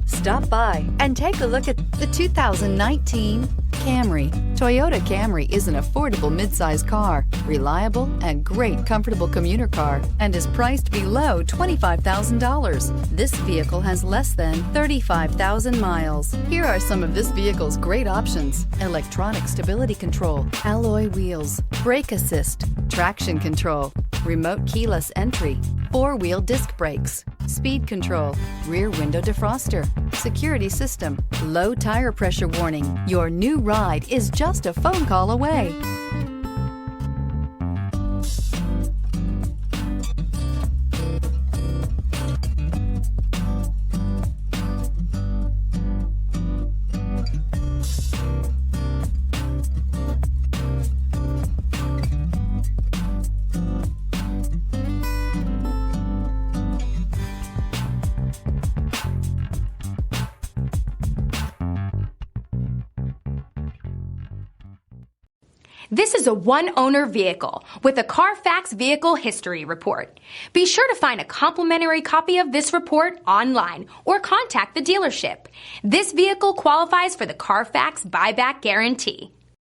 Stop by and take a look at the 2019 Camry. Toyota Camry is an affordable midsize car, reliable and great comfortable commuter car, and is priced below $25,000. This vehicle has less than 35,000 miles. Here are some of this vehicle's great options: electronic stability control, alloy wheels, brake assist, traction control, remote keyless entry, four-wheel disc brakes, speed control, rear window defroster, security system, low tire pressure warning. Your new ride is just a phone call away. This is a one-owner vehicle with a Carfax Vehicle History Report. Be sure to find a complimentary copy of this report online or contact the dealership. This vehicle qualifies for the Carfax Buyback Guarantee.